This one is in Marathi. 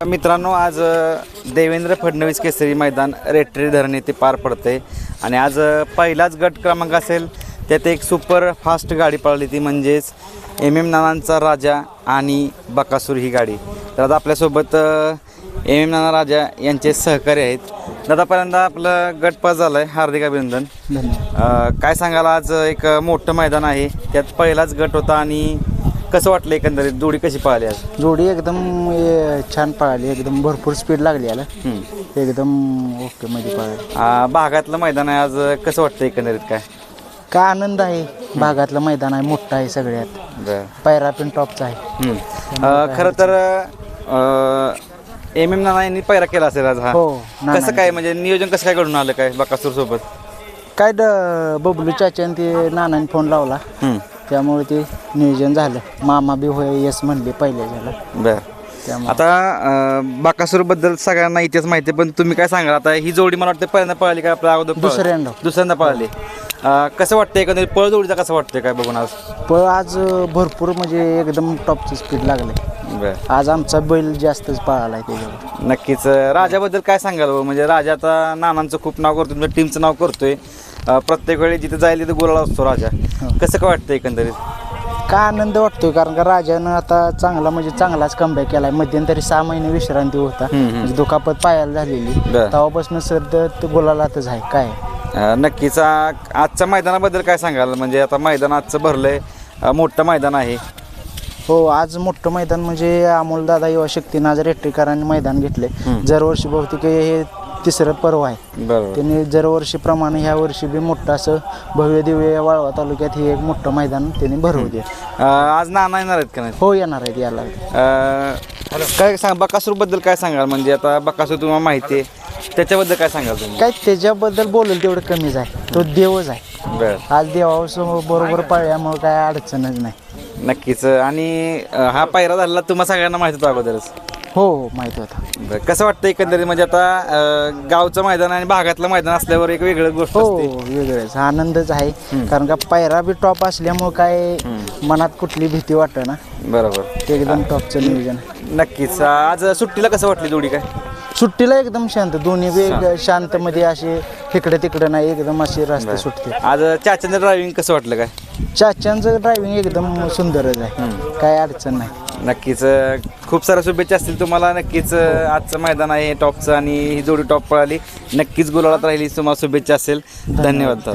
मित्रांनो, आज देवेंद्र फडणवीस केसरी मैदान रेटरी धरण येथे पार पडते आणि आज पहिलाच गट क्रमांक असेल त्यात एक सुपर फास्ट गाडी पळाली ती म्हणजेच MM नानांचा राजा आणि बकासूर ही गाडी. तर आता आपल्यासोबत MM नाना राजा यांचे सहकारी आहेत. दादापर्यंत आपलं गट पास झालं आहे, हार्दिक अभिनंदन. काय सांगाल, आज एक मोठं मैदान आहे त्यात पहिलाच गट होता आणि कसं वाटलं एकंदरीत जोडी कशी पळाली आज? जोडी एकदम छान पळाली, एकदम भरपूर स्पीड लागली याला, एकदम ओके मध्ये पळाली. भागातलं मैदान आहे आज, कसं वाटतं एकंदरीत? काय आनंद आहे, भागातलं मैदान आहे, मोठं आहे, सगळ्यात पायरा पण टॉपचा आहे. खरं तर MM नाना यांनी पायरा केला असेल आज. हा कसं काय, म्हणजे नियोजन कसं काय घडून आलं काय बकासूर सोबत? काय बबलू चाच्याने ते नानाने फोन लावला, त्यामुळे ते नियोजन झालं. मामा बी होय यस म्हणले पहिल्या झाला. बरं, आता बकासूर बद्दल सगळ्यांना इतिहास माहिती आहे, पण तुम्ही काय सांगाल? आता ही जोडी मला वाटतं पहिल्यांदा पळाली का आपल्या अगोदर? दुसऱ्यांदा पळाली. कसं वाटतं एकंदरीत पळ जोडीचा कसं वाटतंय काय बघून आज? पळ आज भरपूर म्हणजे एकदम टॉपची स्पीड लागले. आज आमचा बैल जास्तच पळाला आहे त्याच्यावर. नक्कीच. राजाबद्दल काय सांगाल? म्हणजे राजा आता नानांचं खूप नाव करतोय, तुमच्या टीमचं नाव करतोय, प्रत्येक वेळी जिथे जाईल तिथे गोलाला असतो राजा. कसं काय वाटतं एकंदरीत? काय आनंद वाटतोय, कारण का राजानं आता चांगलाच कमबॅक केलाय. मध्यंतरी 6 महिने विश्रांती होता, म्हणजे दुखापत पायाला झालेली, तेव्हापासून सध्या गोलालातच आहे. काय नक्कीच. आजच्या मैदानाबद्दल काय सांगाल? म्हणजे आता मैदान आजचं भरलंय, मोठं मैदान आहे. हो, आज मोठं मैदान म्हणजे अमोल दादा युवा शक्तीनं आज रेट्रीकरांनी मैदान घेतले. दरवर्षी बहुतेक हे तिसरं पर्व आहे. त्यांनी दरवर्षीप्रमाणे ह्या वर्षी बी मोठं असं भव्य दिव्य वाळवा तालुक्यात हे एक मोठं मैदान त्यांनी भरवले. आज नाना येणार आहेत का नाही? हो, येणार आहेत याला. काय सांग बकासूर बद्दल काय सांगाल? म्हणजे आता बकासूर तुम्हाला माहिती आहे, त्याच्याबद्दल काय सांगाल तुम्ही? काय त्याच्याबद्दल बोलेल तेवढं कमीच आहे, तो देवच आहे. आज देवासमोर बरोबर पाळल्यामुळे काय अडचणच नाही. नक्कीच. आणि हा पायरा झालेला तुम्हाला सगळ्यांना माहिती होता अगोदरच? हो, माहिती होता. कसं वाटतं एकंदरीत? म्हणजे आता गावचं मैदान आणि भागातलं मैदान असल्यावर एक वेगळं गोष्ट असते. वेगळंच आनंदच आहे, कारण का पायरा बी टॉप असल्यामुळे काय मनात कुठली भीती वाटत ना. बरोबर, ते एकदम टॉपचं नियोजन. नक्कीच. आज सुट्टीला कसं वाटली जोडी? काय सुट्टीला एकदम शांत, दोन्ही बी शांत मध्ये असे इकडे तिकडे नाही, एकदम असे रस्ते सुटते. आज चाचांचं ड्रायव्हिंग कसं वाटलं? काय चाच्यांचं ड्रायव्हिंग एकदम सुंदरच आहे, काय अडचण नाही. नक्कीच. खूप साऱ्या शुभेच्छा असतील तुम्हाला. नक्कीच आजचं मैदान आहे टॉपचं आणि ही जोडी टॉप पळाली, नक्कीच गुलालात राहिली, तुम्हाला शुभेच्छा असेल. धन्यवाद.